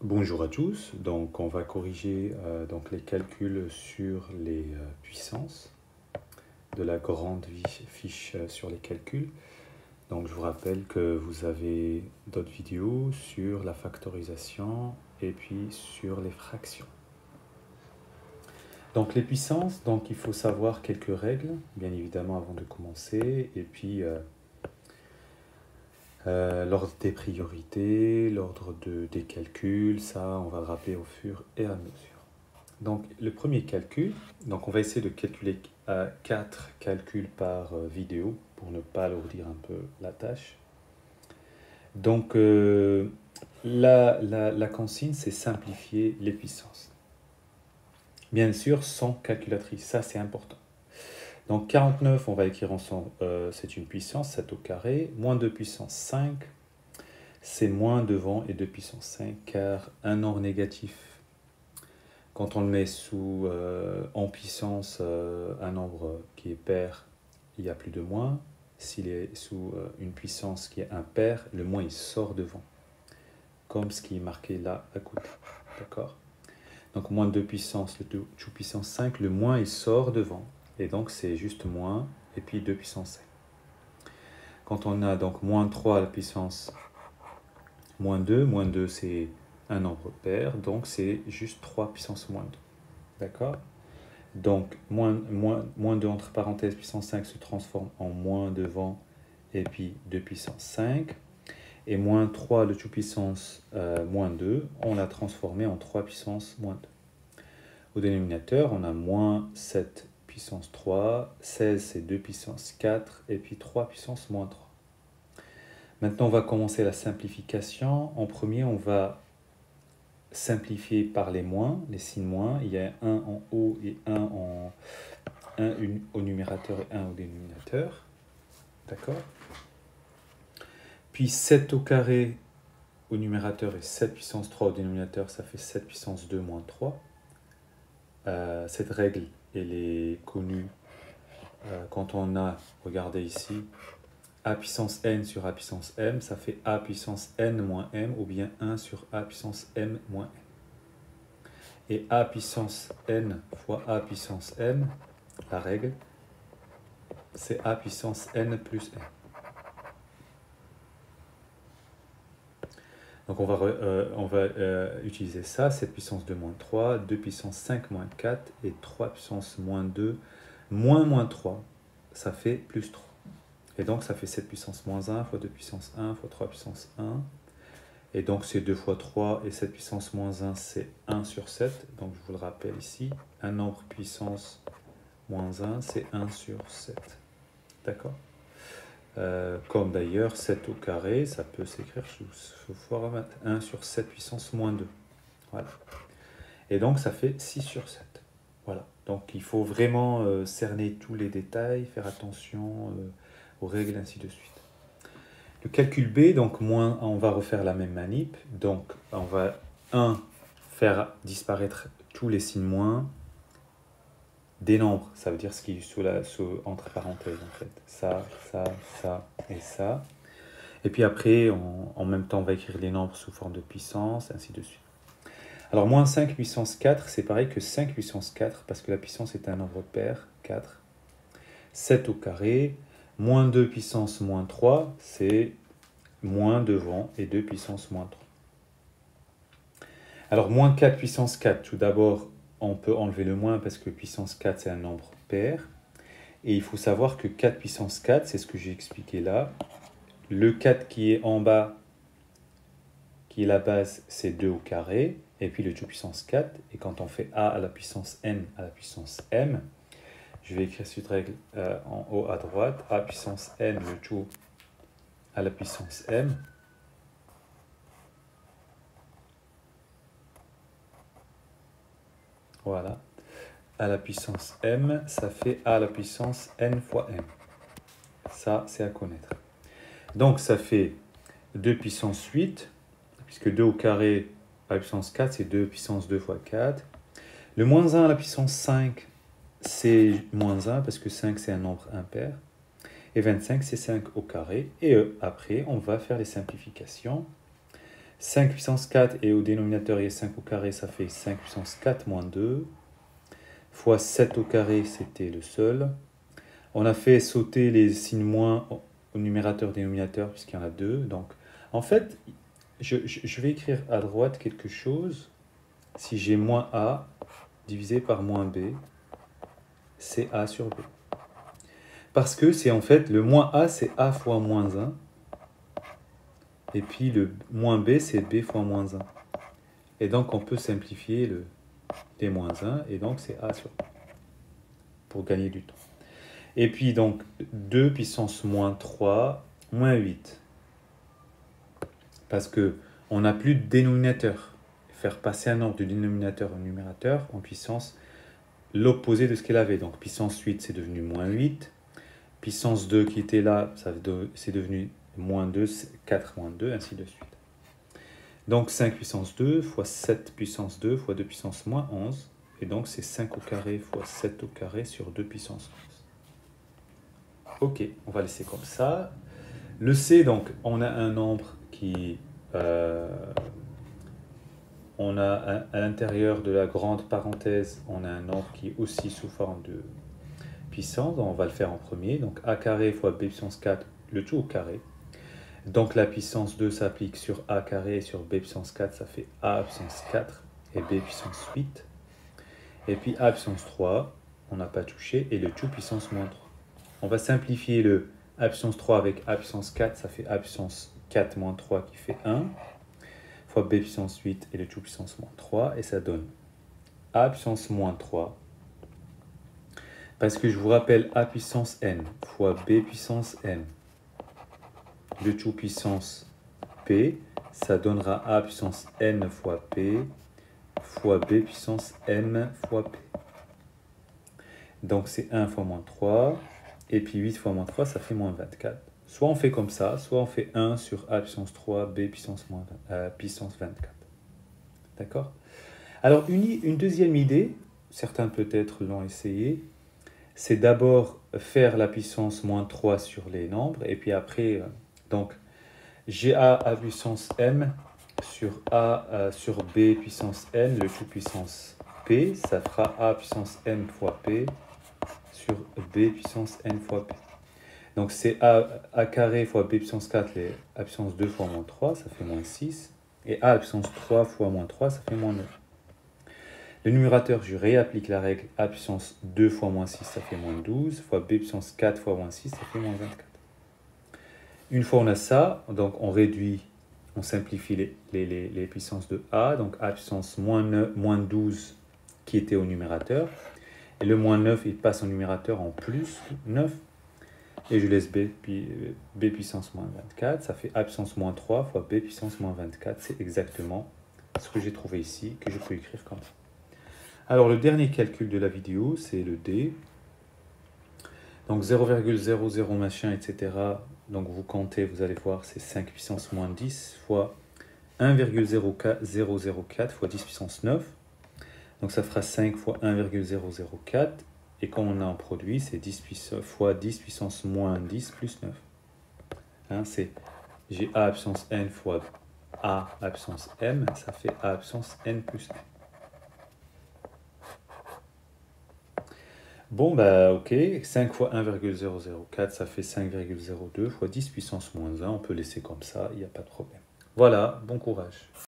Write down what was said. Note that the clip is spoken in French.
Bonjour à tous, donc on va corriger donc les calculs sur les puissances de la grande fiche sur les calculs. Donc je vous rappelle que vous avez d'autres vidéos sur la factorisation et puis sur les fractions. Donc les puissances, donc il faut savoir quelques règles, bien évidemment avant de commencer, et puis l'ordre des priorités, l'ordre des calculs, ça on va le rappeler au fur et à mesure. Donc, le premier calcul, donc on va essayer de calculer 4 calculs par vidéo pour ne pas alourdir un peu la tâche. Donc, la consigne, c'est simplifier les puissances. Bien sûr, sans calculatrice, ça c'est important. Donc, 49, on va écrire ensemble, c'est une puissance, 7 au carré, moins 2 puissance 5, c'est moins devant et 2 puissance 5, car un nombre négatif, quand on le met en puissance, un nombre qui est pair, il n'y a plus de moins. S'il est sous une puissance qui est impair, le moins il sort devant. Comme ce qui est marqué là à côté. D'accord? Donc moins 2 puissance, le tout puissance 5, le moins il sort devant. Et donc c'est juste moins, et puis 2 puissance 5. Quand on a donc moins 3 à la puissance moins 2 c'est un nombre pair, donc c'est juste 3 puissance moins 2. D'accord? Donc, moins 2 entre parenthèses puissance 5 se transforme en moins devant et puis 2 puissance 5. Et moins 3 de tout puissance moins 2, on l'a transformé en 3 puissance moins 2. Au dénominateur, on a moins 7 puissance 3, 16 c'est 2 puissance 4 et puis 3 puissance moins 3. Maintenant, on va commencer la simplification. En premier, on va simplifier par les moins, les signes moins. Il y a un en haut et un au numérateur et 1 au dénominateur. D'accord? Puis 7 au carré au numérateur et 7 puissance 3 au dénominateur, ça fait 7 puissance 2 moins 3. Cette règle, elle est connue quand on a, regardez ici, a puissance n sur a puissance m, ça fait a puissance n moins m, ou bien 1 sur a puissance m moins m. Et a puissance n fois a puissance n, la règle, c'est a puissance n plus n. Donc on va utiliser ça, 7 puissance 2 moins 3, 2 puissance 5 moins 4 et 3 puissance moins 2 moins 3, ça fait plus 3. Et donc ça fait 7 puissance moins 1 fois 2 puissance 1 fois 3 puissance 1. Et donc c'est 2 fois 3 et 7 puissance moins 1, c'est 1 sur 7. Donc je vous le rappelle ici, un nombre puissance moins 1, c'est 1 sur 7. D'accord? Comme d'ailleurs 7 au carré, ça peut s'écrire sous forme 1 sur 7 puissance moins 2. Voilà. Et donc ça fait 6 sur 7. Voilà. Donc il faut vraiment cerner tous les détails, faire attention aux règles, ainsi de suite. Le calcul B, donc moins, on va refaire la même manip. Donc on va faire disparaître tous les signes moins des nombres, ça veut dire ce qui est entre parenthèses en fait. Ça et ça. Et puis après, en même temps, on va écrire les nombres sous forme de puissance, ainsi de suite. Alors, moins 5 puissance 4, c'est pareil que 5 puissance 4, parce que la puissance est un nombre pair, 4. 7 au carré. Moins 2 puissance moins 3, c'est moins devant et 2 puissance moins 3. Alors, moins 4 puissance 4, tout d'abord, on peut enlever le moins parce que puissance 4, c'est un nombre pair. Et il faut savoir que 4 puissance 4, c'est ce que j'ai expliqué là. Le 4 qui est en bas, qui est la base, c'est 2 au carré. Et puis le tout puissance 4. Et quand on fait a à la puissance n à la puissance m, je vais écrire cette règle en haut à droite. A puissance n, le tout à la puissance m. Voilà. À la puissance m, ça fait a à la puissance n fois m. Ça, c'est à connaître. Donc, ça fait 2 puissance 8, puisque 2 au carré à la puissance 4, c'est 2 puissance 2 fois 4. Le moins 1 à la puissance 5, c'est moins 1, parce que 5, c'est un nombre impair. Et 25, c'est 5 au carré. Et après, on va faire les simplifications. 5 puissance 4 et au dénominateur il y a 5 au carré, ça fait 5 puissance 4 moins 2. Fois 7 au carré, c'était le seul. On a fait sauter les signes moins au numérateur dénominateur puisqu'il y en a deux. Donc, en fait, je vais écrire à droite quelque chose. Si j'ai moins A divisé par moins B, c'est A sur B. Parce que c'est en fait, le moins A, c'est A fois moins 1. Et puis le moins B, c'est B fois moins 1. Et donc, on peut simplifier le D moins 1. Et donc, c'est A sur B. Pour gagner du temps. Et puis, donc, 2 puissance moins 3, moins 8. Parce qu'on n'a plus de dénominateur. Faire passer un nombre du dénominateur au numérateur en puissance l'opposé de ce qu'elle avait. Donc, puissance 8, c'est devenu moins 8. Puissance 2 qui était là, c'est devenu moins 2, 4 moins 2, ainsi de suite. Donc 5 puissance 2 fois 7 puissance 2 fois 2 puissance moins 11. Et donc c'est 5 au carré fois 7 au carré sur 2 puissance 11. Ok, on va laisser comme ça. Le C, donc, on a un nombre qui... on a à l'intérieur de la grande parenthèse, on a un nombre qui est aussi sous forme de puissance. Donc on va le faire en premier. Donc A carré fois B puissance 4, le tout au carré. Donc la puissance 2 s'applique sur A carré et sur B puissance 4, ça fait A puissance 4 et B puissance 8. Et puis A puissance 3, on n'a pas touché, et le tout puissance moins 3. On va simplifier le A puissance 3 avec A puissance 4, ça fait A puissance 4 moins 3 qui fait 1, fois B puissance 8 et le tout puissance moins 3, et ça donne A puissance moins 3. Parce que je vous rappelle A puissance n fois B puissance n, le tout puissance P, ça donnera A puissance n fois P fois B puissance m fois P. Donc c'est 1 fois moins 3, et puis 8 fois moins 3, ça fait moins 24. Soit on fait comme ça, soit on fait 1 sur A puissance 3, B puissance 24. D'accord? Alors une deuxième idée, certains peut-être l'ont essayé, c'est d'abord faire la puissance moins 3 sur les nombres, et puis après, donc j'ai A puissance m sur A sur B puissance n, le tout puissance P, ça fera A puissance m fois P sur B puissance n fois P. Donc c'est A carré fois B puissance 4, les A puissance 2 fois moins 3, ça fait moins 6. Et A puissance 3 fois moins 3, ça fait moins 9. Le numérateur, je réapplique la règle A puissance 2 fois moins 6, ça fait moins 12, fois B puissance 4 fois moins 6, ça fait moins 24. Une fois on a ça, donc on réduit, on simplifie les puissances de A, donc A puissance moins 12 qui était au numérateur, et le moins 9, il passe au numérateur en plus 9, et je laisse B puissance moins 24, ça fait A puissance moins 3 fois B puissance moins 24, c'est exactement ce que j'ai trouvé ici, que je peux écrire comme ça. Alors le dernier calcul de la vidéo, c'est le D. Donc 0,00 machin, etc. Donc vous comptez, vous allez voir, c'est 5 puissance moins 10 fois 1,004 fois 10 puissance 9. Donc ça fera 5 fois 1,004. Et comme on a en produit, c'est 10 fois 10 puissance moins 10 plus 9. Hein, j'ai A puissance n fois A puissance m, ça fait A puissance n plus n. Bon, bah ok, 5 fois 1,004, ça fait 5,02 fois 10 puissance moins 1. On peut laisser comme ça, il n'y a pas de problème. Voilà, bon courage.